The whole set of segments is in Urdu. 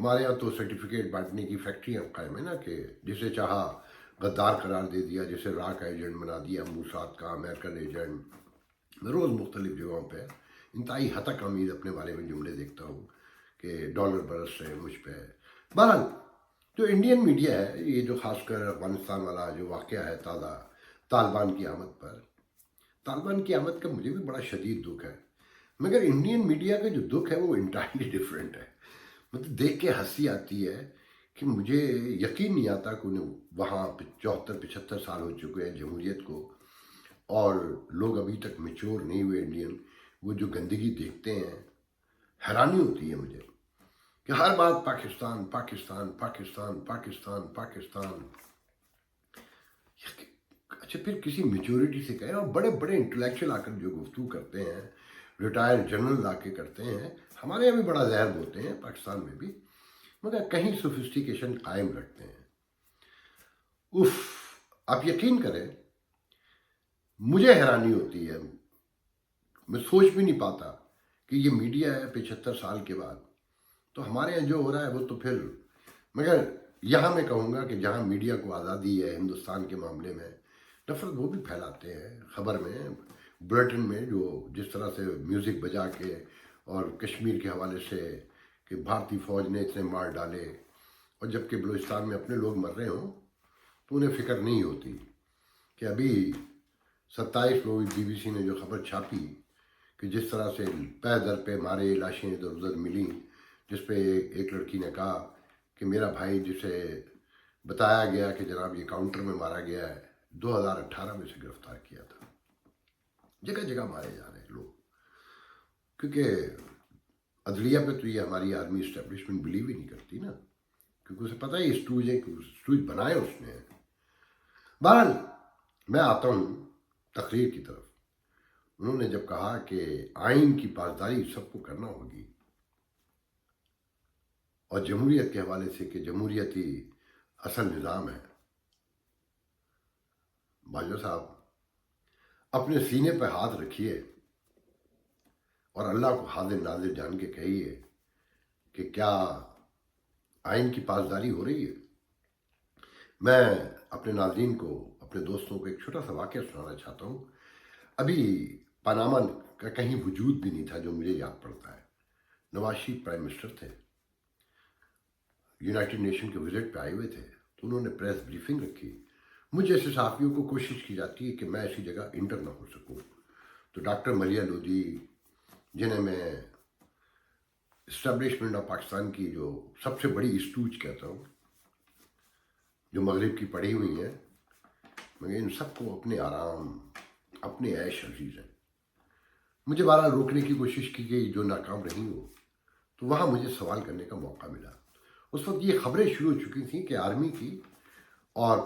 ہمارے یہاں تو سرٹیفکیٹ بانٹنے کی فیکٹریاں قائم ہیں نا، کہ جسے چاہا غدار قرار دے دیا، جسے راک ایجنٹ بنا دیا، موساد کا امریکن ایجنٹ. میں روز مختلف جگہوں پہ انتہائی ہتک امید اپنے بارے میں جملے دیکھتا ہوں کہ ڈالر برس رہے مجھ پہ. بہرحال جو انڈین میڈیا ہے، یہ جو خاص کر افغانستان والا جو واقعہ ہے تازہ، طالبان کی آمد پر، طالبان کی آمد کا مجھے بھی بڑا شدید دکھ ہے، مگر انڈین میڈیا کا جو دکھ ہے وہ انٹائرلی ڈفرینٹ ہے. مطلب دیکھ کے ہنسی آتی ہے کہ مجھے یقین نہیں آتا کہ انہیں وہاں 74-75 سال ہو چکے ہیں جمہوریت کو، اور لوگ ابھی تک میچور نہیں ہوئے انڈین. وہ جو گندگی دیکھتے ہیں، حیرانی ہوتی ہے مجھے کہ ہر بات پاکستان پاکستان پاکستان پاکستان پاکستان. اچھا پھر کسی میچورٹی سے کہیں، اور بڑے بڑے انٹلیکچوئل آ کر جو گفتگو کرتے ہیں، ریٹائر جنرل آ کے کرتے ہیں، ہمارے یہاں بھی بڑا زہر بولتے ہیں پاکستان میں بھی، مگر کہیں سوفسٹیکیشن قائم رکھتے ہیں. اف، آپ یقین کریں مجھے حیرانی ہوتی ہے، میں سوچ بھی نہیں پاتا کہ یہ میڈیا ہے 75 سال کے بعد. تو ہمارے یہاں جو ہو رہا ہے وہ تو پھر، مگر یہاں میں کہوں گا کہ جہاں میڈیا کو آزادی ہے ہندوستان کے معاملے میں، نفرت وہ بھی پھیلاتے ہیں. خبر میں، بلیٹن میں جو جس طرح سے میوزک بجا کے اور کشمیر کے حوالے سے کہ بھارتی فوج نے اتنے مار ڈالے، اور جبکہ بلوچستان میں اپنے لوگ مر رہے ہوں تو انہیں فکر نہیں ہوتی. کہ ابھی 27 لوگ بی بی سی نے جو خبر چھاپی کہ جس طرح سے پے در پہ مارے لاشیں ادھر ادھر ملیں، جس پہ ایک لڑکی نے کہا کہ میرا بھائی جسے بتایا گیا کہ جناب یہ کاؤنٹر میں مارا گیا ہے، 2018 میں سے گرفتار کیا تھا. جگہ جگہ مارے جا رہے ہیں لوگ، کیونکہ عدلیہ پہ تو یہ ہماری آرمی اسٹیبلشمنٹ بلیو ہی نہیں کرتی نا، کیونکہ اسے پتہ ہے اسٹوج ہے کہ اسٹوج بنایا اس نے. بہرحال میں آتا ہوں تقریر کی طرف. انہوں نے جب کہا کہ آئین کی پاسداری سب کو کرنا ہوگی، اور جمہوریت کے حوالے سے کہ جمہوریت ہی اصل نظام ہے. بھائیو صاحب، اپنے سینے پہ ہاتھ رکھیے اور اللہ کو حاضر ناظر جان کے کہیے کہ کیا آئین کی پاسداری ہو رہی ہے. میں اپنے ناظرین کو، اپنے دوستوں کو ایک چھوٹا سا واقعہ سنانا چاہتا ہوں. ابھی پاناما کا کہیں وجود بھی نہیں تھا جو مجھے یاد پڑتا ہے. نواز شریف پرائم منسٹر تھے، یونائٹڈ نیشن کے وزٹ پہ آئے ہوئے تھے، تو انہوں نے پریس بریفنگ رکھی. مجھ جیسے صحافیوں کو کوشش کی جاتی ہے کہ میں ایسی جگہ انٹر نہ ہو سکوں. تو ڈاکٹر ملیح لودھی، جنہیں میں اسٹیبلشمنٹ آف پاکستان کی جو سب سے بڑی اسٹوج کہتا ہوں، جو مغرب کی پڑھی ہوئی ہیں، مگر ان سب کو اپنے آرام، اپنے عیش عزیز ہیں. مجھے بہرحال روکنے کی کوشش کی گئی، جو ناکام رہی ہو، تو وہاں مجھے سوال کرنے کا موقع ملا. اس وقت یہ خبریں شروع ہو چکی تھیں کہ آرمی کی اور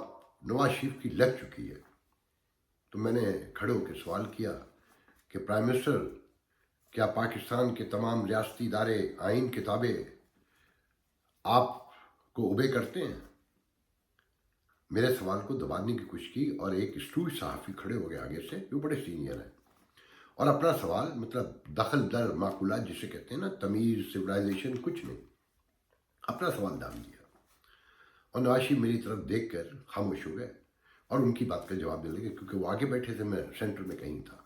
نواز شریف کی لگ چکی ہے. تو میں نے کھڑے ہو کے سوال کیا کہ پرائم منسٹر، کیا پاکستان کے تمام ریاستی ادارے، آئین کتابیں آپ کو اوبے کرتے ہیں؟ میرے سوال کو دبانے کی کوشش کی، اور ایک اسٹوج صحافی کھڑے ہو گئے آگے سے، جو بڑے سینئر ہیں، اور اپنا سوال، مطلب دخل در معقولات جسے کہتے ہیں نا، تمیز، سویلائزیشن، کچھ نہیں، اپنا سوال ڈال دیا. اور نواز شریف میری طرف دیکھ کر خاموش ہو گئے اور ان کی بات کا جواب دینے لگے، کیونکہ وہ آگے بیٹھے تھے، میں سینٹر میں کہیں تھا.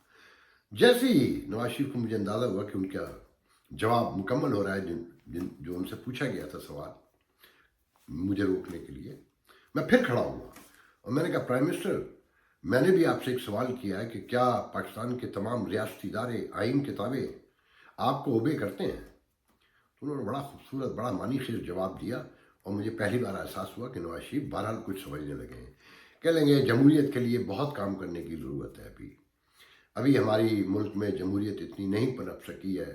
جیسے ہی نواز شریف کو مجھے اندازہ ہوا کہ ان کا جواب مکمل ہو رہا ہے، جو ان سے پوچھا گیا تھا سوال مجھے روکنے کے لیے، میں پھر کھڑا ہوا اور میں نے کہا پرائم منسٹر، میں نے بھی آپ سے ایک سوال کیا ہے کہ کیا پاکستان کے تمام ریاستی ادارے، آئین کتابیں آپ کو اوبے کرتے ہیں؟ تو انہوں نے بڑا خوبصورت، بڑا معنی خیز جواب دیا، اور مجھے پہلی بار احساس ہوا کہ نواز شریف بہرحال کچھ سمجھنے لگے ہیں. کہہ لیں گے جمہوریت کے لیے بہت کام کرنے کی ضرورت ہے. ابھی ہماری ملک میں جمہوریت اتنی نہیں پنپ سکی ہے،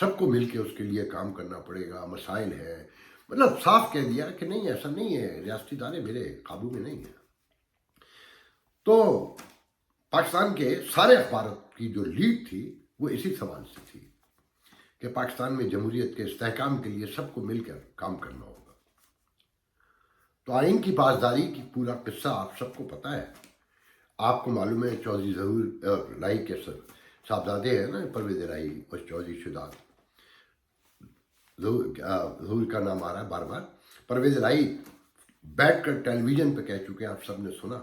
سب کو مل کے اس کے لیے کام کرنا پڑے گا، مسائل ہیں. مطلب صاف کہہ دیا کہ نہیں، ایسا نہیں ہے، ریاستی ادارے میرے قابو میں نہیں ہیں. تو پاکستان کے سارے اخبارات کی جو لیڈ تھی وہ اسی سوال سے تھی کہ پاکستان میں جمہوریت کے استحکام کے لیے سب کو مل کر کام کرنا ہوگا. تو آئین کی پاسداری کی پورا قصہ آپ سب کو پتہ ہے. آپ کو معلوم ہے چودھری ظہور رائی کے صاحبزادے ہیں نا، پرویز رائی اور چودھری شہزاد، ظہور کا نام آ رہا ہے بار بار، پرویز الہی بیٹھ کر ٹیلی ویژن پہ کہہ چکے ہیں، آپ سب نے سنا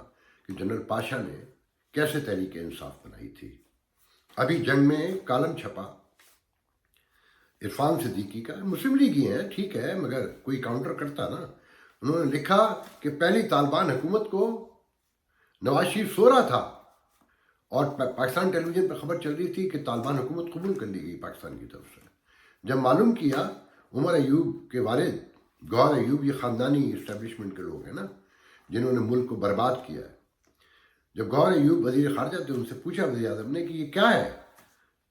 کہ جنرل پاشا نے کیسے تحریک انصاف بنائی تھی۔ ابھی جنگ میں کالم چھپا عرفان صدیقی کا، مسلم لیگی ہیں ٹھیک ہے، مگر کوئی کاؤنٹر کرتا نا۔ انہوں نے لکھا کہ پہلی طالبان حکومت کو نواز شریف سو رہا تھا اور پاکستان ٹیلی ویژن پہ خبر چل رہی تھی کہ طالبان حکومت قبول کر لی گئی پاکستان کی طرف سے۔ جب معلوم کیا، عمر ایوب کے والد گوہر ایوب، یہ خاندانی اسٹیبلشمنٹ کے لوگ ہیں نا جنہوں نے ملک کو برباد کیا ہے، جب گوہر ایوب وزیر خارجہ تھے، ان سے پوچھا وزیر اعظم نے کہ یہ کیا ہے،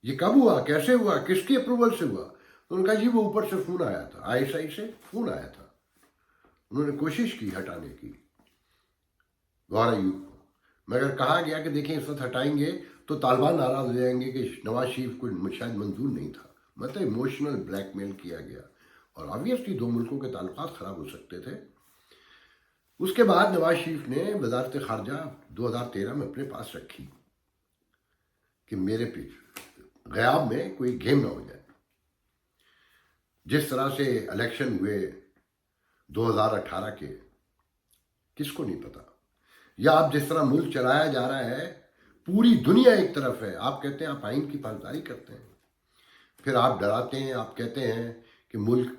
یہ کب ہوا، کیسے ہوا، کس کی اپروول سے ہوا؟ تو انہوں نے کہا جی وہ اوپر سے فون آیا تھا، ISI سے فون آیا تھا۔ انہوں نے کوشش کی ہٹانے کی گوہر ایوب کو، مگر کہا گیا کہ دیکھیں اس وقت ہٹائیں گے تو طالبان ناراض ہو جائیں گے کہ نواز شریف کو شاید منظور نہیں تھا۔ مطلب ایموشنل بلیک میل کیا گیا، اور آبویسلی دو ملکوں کے تعلقات خراب ہو سکتے تھے۔ اس کے بعد نواز شریف نے وزارت خارجہ 2013 میں اپنے پاس رکھی کہ میرے غیاب میں کوئی گیم نہ ہو جائے۔ جس طرح سے الیکشن ہوئے 2018 کے، کس کو نہیں پتا، یا اب جس طرح ملک چلایا جا رہا ہے، پوری دنیا ایک طرف ہے، آپ کہتے ہیں آپ آئین کی پاسداری کرتے ہیں، پھر آپ ڈراتے ہیں، آپ کہتے ہیں کہ ملک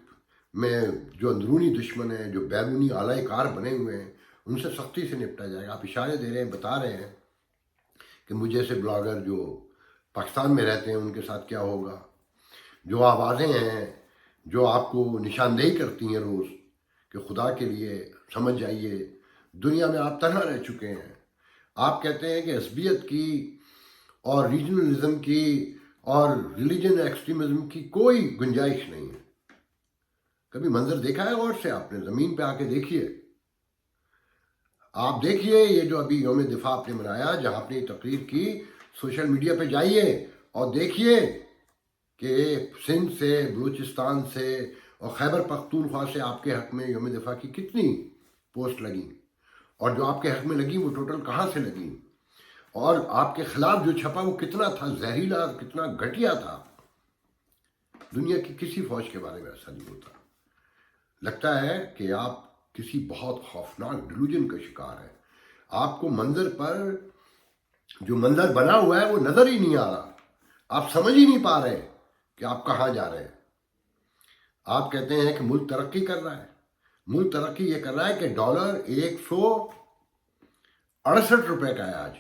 میں جو اندرونی دشمن ہیں، جو بیرونی اعلی کار بنے ہوئے ہیں، ان سے سختی سے نپٹا جائے گا۔ آپ اشارے دے رہے ہیں، بتا رہے ہیں کہ مجھے سے بلاگر جو پاکستان میں رہتے ہیں ان کے ساتھ کیا ہوگا، جو آوازیں ہیں جو آپ کو نشاندہی کرتی ہیں روز کہ خدا کے لیے سمجھ جائیے دنیا میں آپ تنہا رہ چکے ہیں۔ آپ کہتے ہیں کہ عصبیت کی اور ریجنلزم کی اور ریلیجن ایکسٹریمزم کی کوئی گنجائش نہیں ہے۔ کبھی منظر دیکھا ہے غور سے آپ نے؟ زمین پہ آ کے دیکھیے، آپ دیکھیے یہ جو ابھی یوم دفاع آپ نے منایا، جہاں آپ نے یہ تقریر کی، سوشل میڈیا پہ جائیے اور دیکھیے کہ سندھ سے، بلوچستان سے اور خیبر پختونخوا سے آپ کے حق میں یوم دفاع کی کتنی پوسٹ لگیں، اور جو آپ کے حق میں لگی وہ ٹوٹل کہاں سے لگیں، اور آپ کے خلاف جو چھپا وہ کتنا تھا زہریلا، کتنا گھٹیا تھا۔ دنیا کی کسی فوج کے بارے میں ایسا نہیں ہوتا۔ لگتا ہے کہ آپ کسی بہت خوفناک ڈیلوژن کا شکار ہے۔ آپ کو منظر پر جو منظر بنا ہوا ہے وہ نظر ہی نہیں آ رہا، آپ سمجھ ہی نہیں پا رہے کہ آپ کہاں جا رہے ہیں۔ آپ کہتے ہیں کہ ملک ترقی کر رہا ہے، ملک ترقی یہ کر رہا ہے کہ ڈالر 168 روپے کا ہے آج۔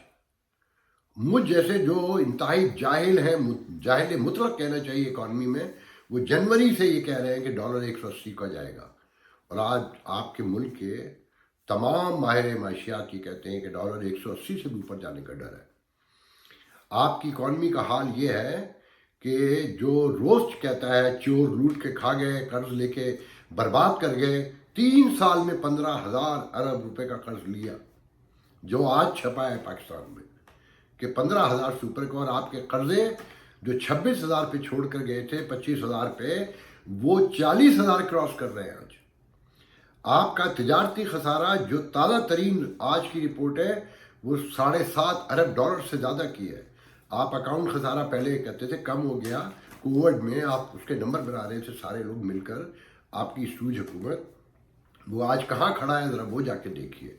مجھ جیسے جو انتہائی جاہل ہیں، جاہل مطلق کہنا چاہیے اکانومی میں، وہ جنوری سے یہ کہہ رہے ہیں کہ ڈالر 180 کا جائے گا، اور آج آپ کے ملک کے تمام ماہر معاشیات یہ کہتے ہیں کہ ڈالر 180 سے بھی اوپر جانے کا ڈر ہے۔ آپ کی اکانومی کا حال یہ ہے کہ جو روسٹ کہتا ہے چور لوٹ کے کھا گئے، قرض لے کے برباد کر گئے، 3 سال میں 15,000 ارب روپے کا قرض لیا، جو آج چھپا ہے پاکستان میں کہ 15,000 سے اوپر کو، اور آپ کے قرضے جو 26,000 پہ چھوڑ کر گئے تھے 25,000 پہ، وہ 40,000 کراس کر رہے ہیں آج۔ آپ کا تجارتی خسارہ جو تازہ ترین آج کی رپورٹ ہے وہ 7.5 ارب ڈالر سے زیادہ کی ہے۔ آپ اکاؤنٹ خسارہ پہلے کہتے تھے کم ہو گیا، کووڈ میں آپ اس کے نمبر بنا رہے تھے سارے لوگ مل کر، آپ کی سوج حکومت، وہ آج کہاں کھڑا ہے ذرا وہ جا کے دیکھیے۔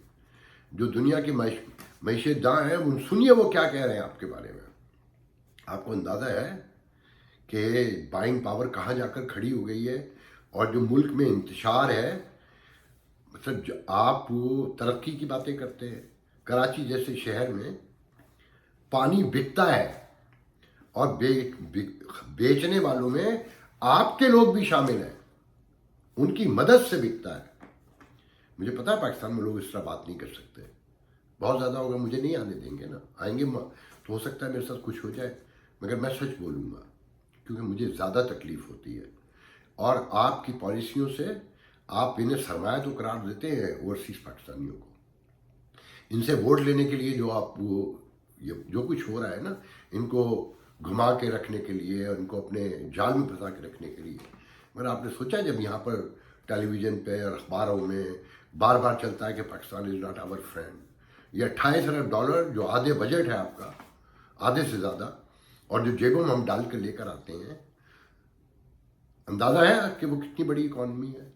جو دنیا کی معیشت داں ہیں ان سنیے وہ کیا کہہ رہے ہیں آپ کے بارے میں۔ آپ کو اندازہ ہے کہ بائنگ پاور کہاں جا کر کھڑی ہو گئی ہے، اور جو ملک میں انتشار ہے، مطلب جو آپ وہ ترقی کی باتیں کرتے ہیں، کراچی جیسے شہر میں پانی بکتا ہے، اور بیچنے والوں میں آپ کے لوگ بھی شامل ہیں، ان کی مدد سے بکتا ہے۔ مجھے پتا ہے پاکستان میں لوگ اس طرح بات نہیں کر سکتے، بہت زیادہ ہوگا مجھے نہیں آنے دیں گے نا، آئیں گے تو ہو سکتا ہے میرے ساتھ کچھ ہو جائے، مگر میں سچ بولوں گا کیونکہ مجھے زیادہ تکلیف ہوتی ہے۔ اور آپ کی پالیسیوں سے آپ انہیں سرمایہ تو قرار دیتے ہیں اوورسیز پاکستانیوں کو، ان سے ووٹ لینے کے لیے جو آپ وہ جو کچھ ہو رہا ہے نا، ان کو گھما کے رکھنے کے لیے، ان کو اپنے جال میں پھنسا کے رکھنے کے لیے۔ مگر آپ نے سوچا جب یہاں پر ٹیلی ویژن پہ اور اخباروں میں بار بار چلتا ہے کہ Pakistan is not our friend, یہ 28 ارب ڈالر جو آدھے بجٹ ہے آپ کا، آدھے سے زیادہ، اور جو جیبوں میں ہم ڈال کے لے کر آتے ہیں، اندازہ ہے کہ وہ کتنی بڑی اکانومی ہے.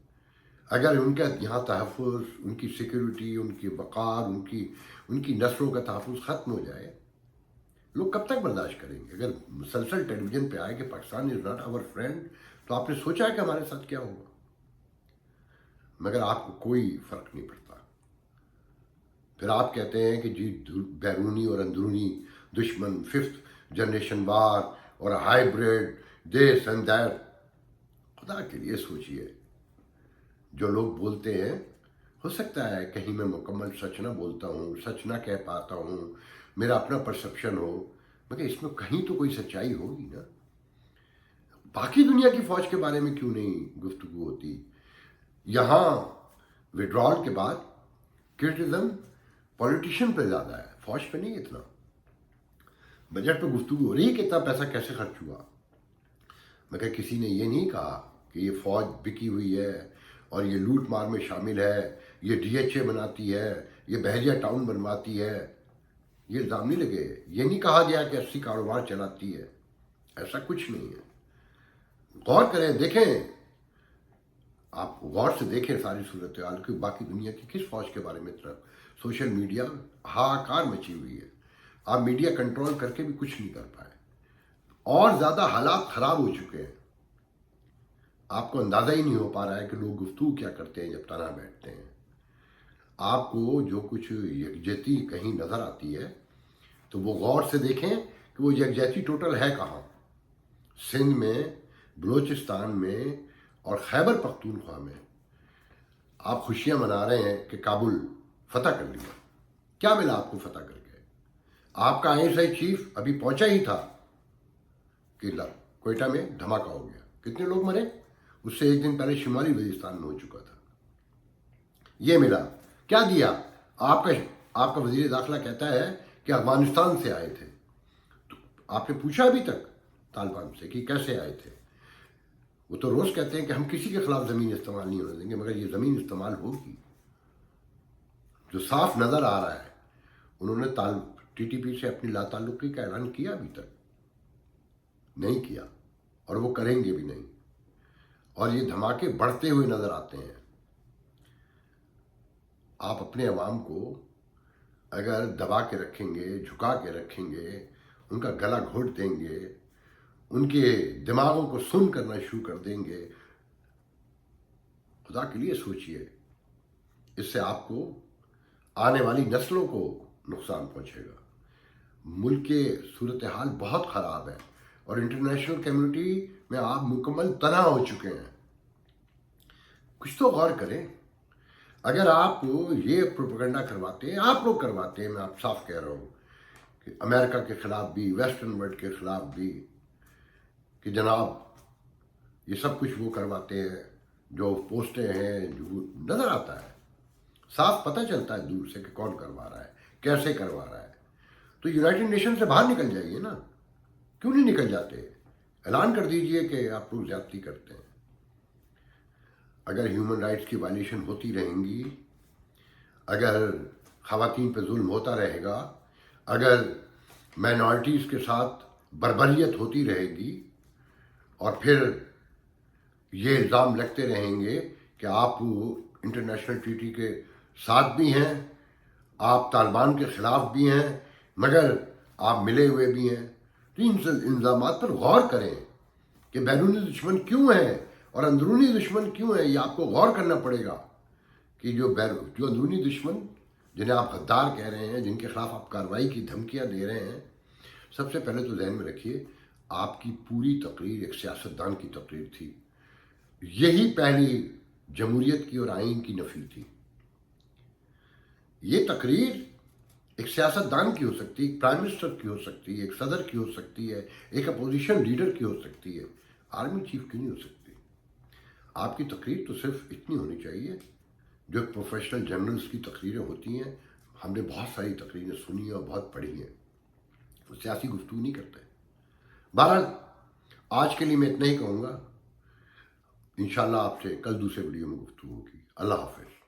اگر ان کا یہاں تحفظ، ان کی سیکیورٹی، ان کی وقار، ان کی نسلوں کا تحفظ ختم ہو جائے، لوگ کب تک برداشت کریں گے؟ اگر مسلسل ٹیلی ویژن پہ آئے کہ Pakistan is not our friend, تو آپ نے سوچا ہے کہ ہمارے ساتھ کیا ہوگا؟ مگر آپ کو کوئی فرق نہیں پڑتا. پھر آپ کہتے ہیں کہ جی بیرونی اور اندرونی دشمن، 5th جنریشن وار اور ہائیبریڈ دس اینڈ دیٹ. خدا کے لیے سوچئے. جو لوگ بولتے ہیں، ہو سکتا ہے کہیں میں مکمل سچ نہ بولتا ہوں، سچ نہ کہہ پاتا ہوں، میرا اپنا پرسپشن ہو، مگر اس میں کہیں تو کوئی سچائی ہوگی نا. باقی دنیا کی فوج کے بارے میں کیوں نہیں گفتگو ہوتی؟ یہاں وڈرال کے بعد کرٹیزم پولیٹیشین پہ زیادہ ہے، فوج پہ نہیں اتنا. بجٹ پہ گفتگو ہو رہی ہے کہ اتنا پیسہ کیسے خرچ ہوا، مگر کسی نے یہ نہیں کہا کہ یہ فوج بکی ہوئی ہے اور یہ لوٹ مار میں شامل ہے، یہ DHA بناتی ہے، یہ بحریہ ٹاؤن بنواتی ہے. یہ الزام نہیں لگے. یہ نہیں کہا گیا کہ 80 کاروبار چلاتی ہے. ایسا کچھ نہیں ہے. غور کریں، دیکھیں، آپ غور سے دیکھیں ساری صورتحال کی. باقی دنیا کی کس فوج کے بارے میں اتنا سوشل میڈیا ہاکار مچی ہوئی ہے. آپ میڈیا کنٹرول کر کے بھی کچھ نہیں کر پائے، اور زیادہ حالات خراب ہو چکے ہیں. آپ کو اندازہ ہی نہیں ہو پا رہا ہے کہ لوگ گفتگو کیا کرتے ہیں جب تنہا بیٹھتے ہیں. آپ کو جو کچھ یکجہتی کہیں نظر آتی ہے تو وہ غور سے دیکھیں کہ وہ یکجہتی ٹوٹل ہے کہاں. سندھ میں، بلوچستان میں اور خیبر پختونخوا میں آپ خوشیاں منا رہے ہیں کہ کابل فتح کر لیا. کیا ملا آپ کو فتح کر کے؟ آپ کا ISI چیف ابھی پہنچا ہی تھا کہ کوئٹہ میں دھماکہ ہو گیا. کتنے لوگ مرے؟ اس سے ایک دن پہلے شمالی وزیرستان میں ہو چکا تھا. یہ ملا. کیا دیا؟ آپ کا وزیر داخلہ کہتا ہے کہ افغانستان سے آئے تھے. تو آپ نے پوچھا ابھی تک طالبان سے کہ کیسے آئے تھے؟ وہ تو روز کہتے ہیں کہ ہم کسی کے خلاف زمین استعمال نہیں ہونے دیں گے، مگر یہ زمین استعمال ہوگی. جو صاف نظر آ رہا ہے، انہوں نے TTP سے اپنی لا تعلقی کا اعلان کیا؟ ابھی تک نہیں کیا، اور وہ کریں گے بھی نہیں. اور یہ دھماکے بڑھتے ہوئے نظر آتے ہیں. آپ اپنے عوام کو اگر دبا کے رکھیں گے، جھکا کے رکھیں گے، ان کا گلا گھونٹ دیں گے، ان کے دماغوں کو سن کرنا شروع کر دیں گے، خدا کے لیے سوچئے. اس سے آپ کو آنے والی نسلوں کو نقصان پہنچے گا. ملک کے صورتحال بہت خراب ہے، اور انٹرنیشنل کمیونٹی میں آپ مکمل تنہا ہو چکے ہیں. کچھ تو غور کریں. اگر آپ یہ پروپیگنڈا کرواتے ہیں، آپ لوگ کرواتے ہیں، میں آپ صاف کہہ رہا ہوں کہ امریکہ کے خلاف بھی، ویسٹرن ورلڈ کے خلاف بھی، کہ جناب یہ سب کچھ وہ کرواتے ہیں، جو پوسٹیں ہیں، جو نظر آتا ہے، صاف پتہ چلتا ہے دور سے کہ کون کروا رہا ہے، کیسے کروا رہا ہے. تو یونائٹڈ نیشن سے باہر نکل جائیے نا. کیوں نہیں نکل جاتے؟ اعلان کر دیجئے کہ آپ لوگ زیادتی کرتے ہیں. اگر ہیومن رائٹس کی وائلیشن ہوتی رہیں گی، اگر خواتین پہ ظلم ہوتا رہے گا، اگر مائنورٹیز کے ساتھ بربریت ہوتی رہے گی، اور پھر یہ الزام لگتے رہیں گے کہ آپ انٹرنیشنل ٹریٹی کے ساتھ بھی ہیں، آپ طالبان کے خلاف بھی ہیں، مگر آپ ملے ہوئے بھی ہیں، تو ان الزامات پر غور کریں کہ بیرونی دشمن کیوں ہے اور اندرونی دشمن کیوں ہے. یہ آپ کو غور کرنا پڑے گا کہ جو اندرونی دشمن جنہیں آپ غدار کہہ رہے ہیں، جن کے خلاف آپ کارروائی کی دھمکیاں دے رہے ہیں، سب سے پہلے تو ذہن میں رکھیے آپ کی پوری تقریر ایک سیاستدان کی تقریر تھی. یہی پہلی جمہوریت کی اور آئین کی نفی تھی. یہ تقریر ایک سیاستدان کی ہو سکتی ہے، ایک پرائم منسٹر کی ہو سکتی ہے، ایک صدر کی ہو سکتی ہے، ایک اپوزیشن لیڈر کی ہو سکتی ہے. آرمی چیف کی نہیں ہو سکتی. آپ کی تقریر تو صرف اتنی ہونی چاہیے جو پروفیشنل جرنلز کی تقریریں ہوتی ہیں. ہم نے بہت ساری تقریریں سنی ہیں اور بہت پڑھی ہیں. وہ سیاسی گفتگو نہیں کرتے. بہرحال آج کے لیے میں اتنا ہی کہوں گا. انشاءاللہ آپ سے کل دوسرے ویڈیو میں گفتگو ہوگی. اللہ حافظ.